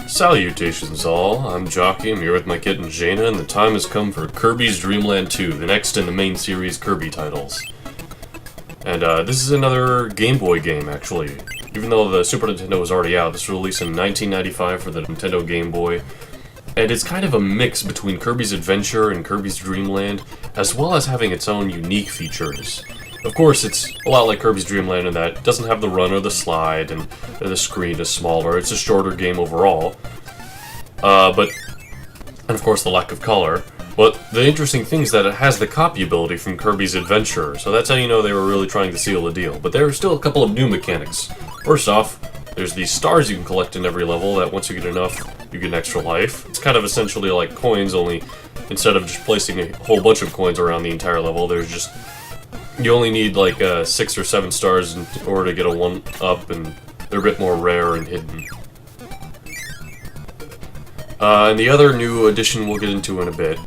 Salutations all, I'm Jockey, I'm here with my kitten Jaina, and the time has come for Kirby's Dream Land 2, the next in the main series Kirby titles. And this is another Game Boy game, actually. Even though the Super Nintendo was already out, this was released in 1995 for the Nintendo Game Boy. And it's kind of a mix between Kirby's Adventure and Kirby's Dream Land, as well as having its own unique features. Of course, it's a lot like Kirby's Dream Land in that it doesn't have the run or the slide, and the screen is smaller. It's a shorter game overall. And of course the lack of color. But the interesting thing is that it has the copy ability from Kirby's Adventure, so that's how you know they were really trying to seal the deal. But there are still a couple of new mechanics. First off, there's these stars you can collect in every level that once you get enough, you get an extra life. It's kind of essentially like coins, only instead of just placing a whole bunch of coins around the entire level, there's just... You only need like 6 or 7 stars in order to get a 1-up, and they're a bit more rare and hidden. And the other new addition we'll get into in a bit.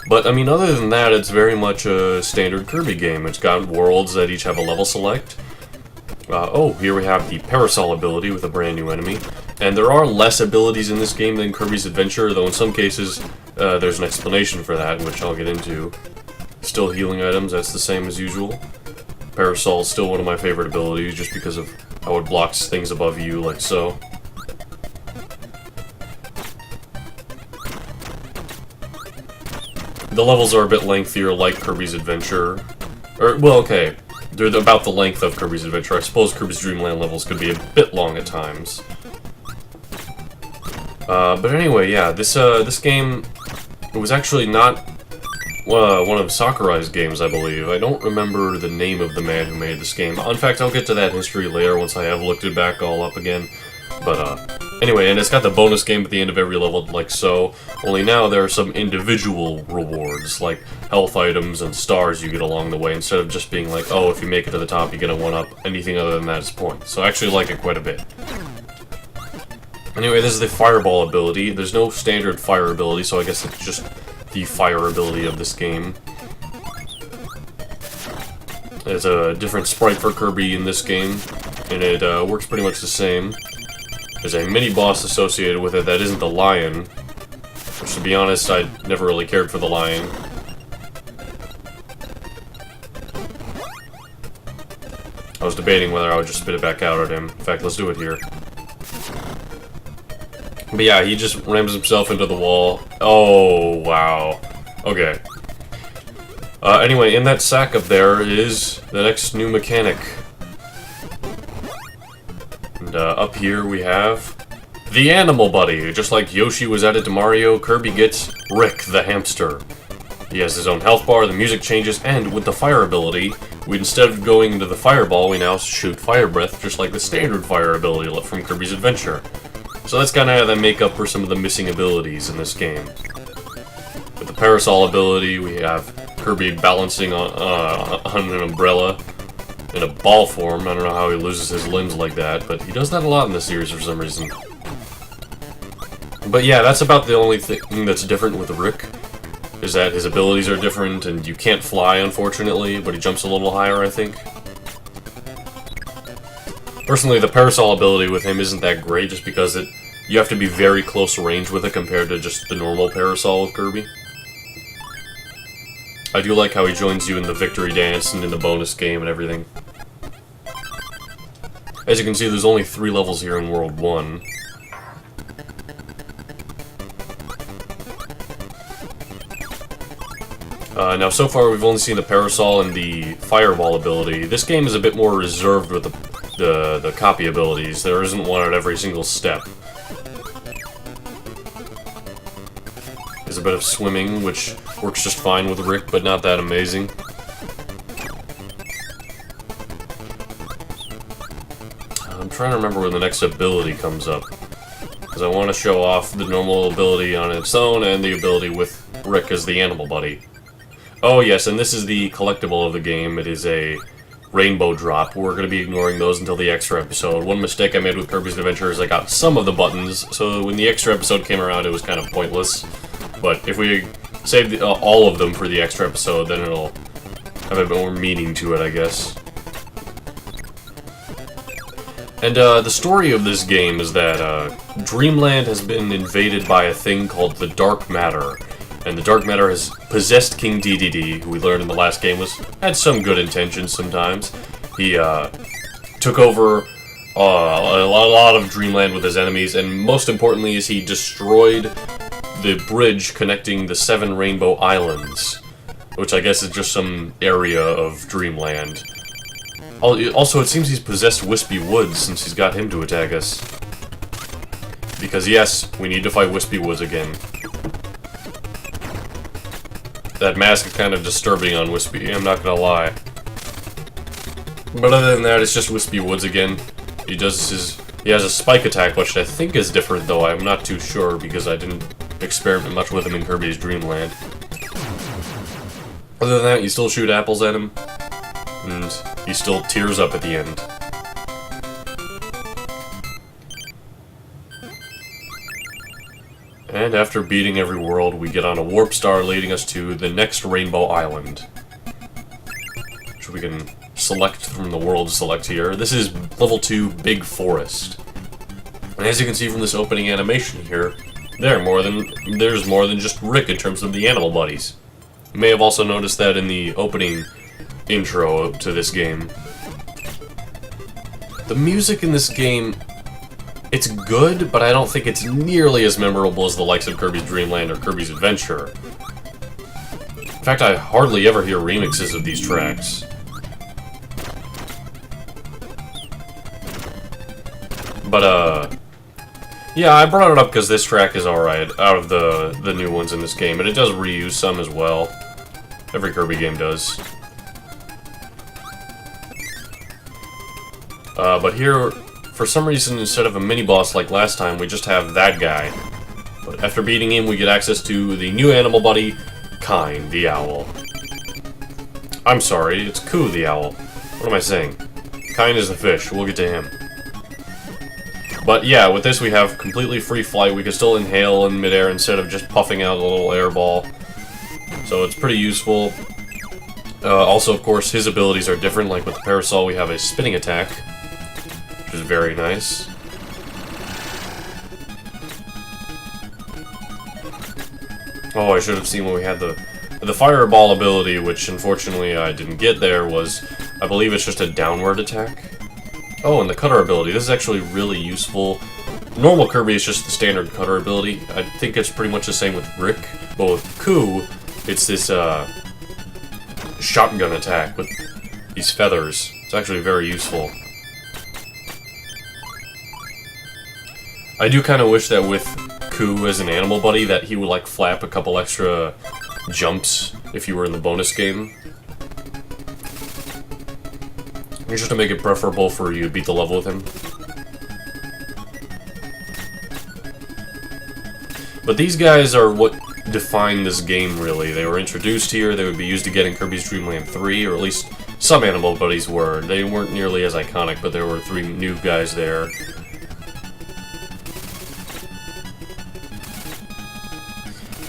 But, I mean, other than that, it's very much a standard Kirby game. It's got worlds that each have a level select. Oh, here we have the Parasol ability with a brand new enemy. And there are less abilities in this game than Kirby's Adventure, though in some cases there's an explanation for that, which I'll get into. Still healing items, that's the same as usual. Parasol is still one of my favorite abilities, just because of how it blocks things above you, like so. The levels are a bit lengthier, like Kirby's Adventure. Well, okay, they're about the length of Kirby's Adventure. I suppose Kirby's Dream Land levels could be a bit long at times. But anyway, yeah, this game, it was actually not one of Sakurai's games, I believe. I don't remember the name of the man who made this game. In fact, I'll get to that history later once I have looked it back all up again. But, anyway, and it's got the bonus game at the end of every level, like so. Only now there are some individual rewards, like health items and stars you get along the way, instead of just being like, oh, if you make it to the top, you get a 1-up. Anything other than that is points. So I actually like it quite a bit. Anyway, this is the Fireball ability. There's no standard fire ability, so I guess it's just the fire ability of this game. There's a different sprite for Kirby in this game, and it works pretty much the same. There's a mini-boss associated with it that isn't the lion, which, to be honest, I never really cared for the lion. I was debating whether I would just spit it back out at him. In fact, let's do it here. But yeah, he just rams himself into the wall. Oh, wow. Okay. Anyway, in that sack up there is the next new mechanic. And up here we have the Animal Buddy. Just like Yoshi was added to Mario, Kirby gets Rick the hamster. He has his own health bar, the music changes, and with the fire ability, instead of going into the fireball, we now shoot fire breath, just like the standard fire ability from Kirby's Adventure. So that's kind of how they make up for some of the missing abilities in this game. With the Parasol ability, we have Kirby balancing on an umbrella in a ball form. I don't know how he loses his limbs like that, but he does that a lot in this series for some reason. But yeah, that's about the only thing that's different with Rick, is that his abilities are different, and you can't fly, unfortunately, but he jumps a little higher, I think. Personally, the Parasol ability with him isn't that great, just because you have to be very close range with it compared to just the normal Parasol with Kirby. I do like how he joins you in the victory dance and in the bonus game and everything. As you can see, there's only 3 levels here in World 1. Now, so far we've only seen the Parasol and the Fireball ability. This game is a bit more reserved with the copy abilities. There isn't one at every single step. There's a bit of swimming, which works just fine with Rick, but not that amazing. I'm trying to remember when the next ability comes up, because I want to show off the normal ability on its own and the ability with Rick as the Animal Buddy. Oh yes, and this is the collectible of the game. It is a rainbow drop. We're going to be ignoring those until the extra episode. One mistake I made with Kirby's Adventure is I got some of the buttons, so when the extra episode came around it was kind of pointless. But if we save all of them for the extra episode, then it'll have a bit more meaning to it, I guess. And the story of this game is that Dreamland has been invaded by a thing called the Dark Matter. And the Dark Matter has possessed King DDD, who we learned in the last game had some good intentions sometimes. He took over a lot of Dreamland with his enemies, and most importantly is he destroyed the bridge connecting the 7 Rainbow Islands, which I guess is just some area of Dreamland. Also, it seems he's possessed Wispy Woods since he's got him to attack us. Because yes, we need to fight Wispy Woods again. That mask is kind of disturbing on Wispy, I'm not gonna lie. But other than that, it's just Wispy Woods again. He has a spike attack, which I think is different, though I'm not too sure because I didn't experiment much with him in Kirby's Dream Land. Other than that, you still shoot apples at him, and he still tears up at the end. And after beating every world, we get on a warp star leading us to the next Rainbow Island, which we can select from the world to select here. This is level 2 Big Forest. And as you can see from this opening animation here, there's more than just Rick in terms of the animal buddies. You may have also noticed that in the opening intro to this game. The music in this game, it's good, but I don't think it's nearly as memorable as the likes of Kirby's Dream Land or Kirby's Adventure. In fact, I hardly ever hear remixes of these tracks. But, yeah, I brought it up because this track is alright, out of the new ones in this game, and it does reuse some as well. Every Kirby game does. But here, for some reason, instead of a mini-boss like last time, we just have that guy. But after beating him, we get access to the new animal buddy, Kine, the owl. I'm sorry, it's Ku, the owl. What am I saying? Kine is the fish, we'll get to him. But yeah, with this we have completely free flight. We can still inhale in midair instead of just puffing out a little air ball. So it's pretty useful. Also, of course, his abilities are different. Like with the Parasol, we have a spinning attack, which is very nice. Oh, I should have seen when we had the Fireball ability, which unfortunately I didn't get there, was, I believe it's just a downward attack. Oh, and the cutter ability. This is actually really useful. Normal Kirby is just the standard cutter ability. I think it's pretty much the same with Rick, but with Ku, it's this shotgun attack with these feathers. It's actually very useful. I do kind of wish that with Ku as an animal buddy that he would like flap a couple extra jumps if you were in the bonus game. Just to make it preferable for you to beat the level with him. But these guys are what define this game, really. They were introduced here, they would be used again in Kirby's Dream Land 3, or at least some animal buddies were. They weren't nearly as iconic, but there were 3 new guys there.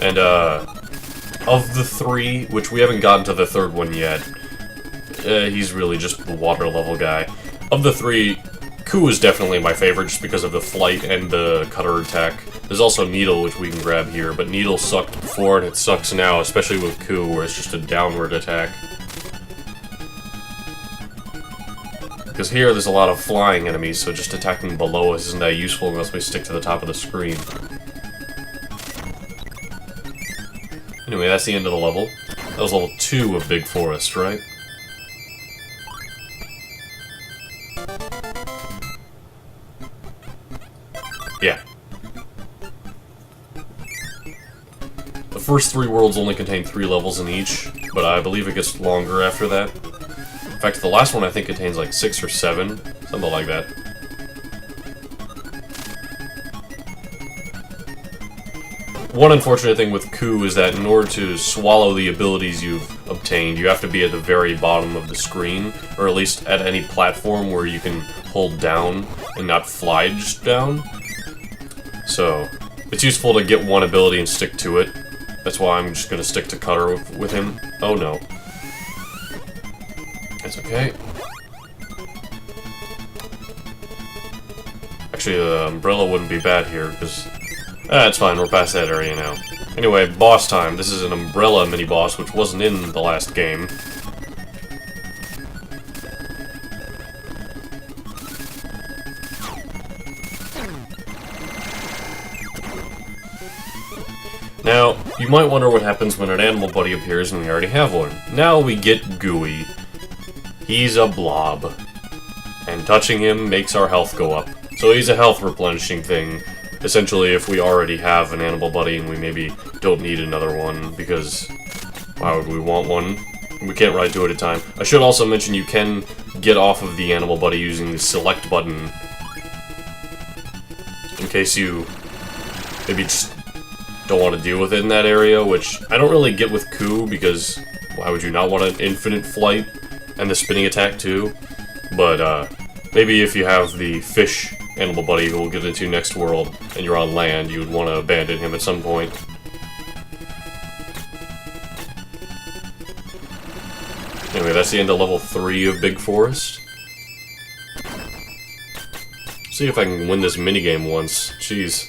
And, of the 3, which we haven't gotten to the 3rd one yet, he's really just the water level guy. Of the 3, Ku is definitely my favorite just because of the flight and the cutter attack. There's also Needle, which we can grab here, but Needle sucked before and it sucks now, especially with Ku, where it's just a downward attack. Because here there's a lot of flying enemies, so just attacking below us isn't that useful unless we stick to the top of the screen. Anyway, that's the end of the level. That was level 2 of Big Forest, right? Yeah. The first 3 worlds only contain 3 levels in each, but I believe it gets longer after that. In fact, the last one I think contains like 6 or 7, something like that. One unfortunate thing with Ku is that in order to swallow the abilities you've obtained, you have to be at the very bottom of the screen, or at least at any platform where you can hold down and not fly just down. So, it's useful to get one ability and stick to it. That's why I'm just gonna stick to Cutter with him. Oh no. That's okay. Actually, the umbrella wouldn't be bad here, because... it's fine, we're past that area now. Anyway, boss time. This is an umbrella mini-boss, which wasn't in the last game. Now, you might wonder what happens when an animal buddy appears and we already have one. Now we get Gooey. He's a blob. And touching him makes our health go up. So he's a health replenishing thing. Essentially, if we already have an animal buddy and we maybe don't need another one, because why would we want one? We can't ride two at a time. I should also mention you can get off of the animal buddy using the select button. In case you maybe just don't want to deal with it in that area, which I don't really get with Ku, because why would you not want an infinite flight and the spinning attack too? But maybe if you have the fish animal buddy who we'll get into next world and you're on land, you would want to abandon him at some point. Anyway, that's the end of level 3 of Big Forest. See if I can win this minigame once. Jeez.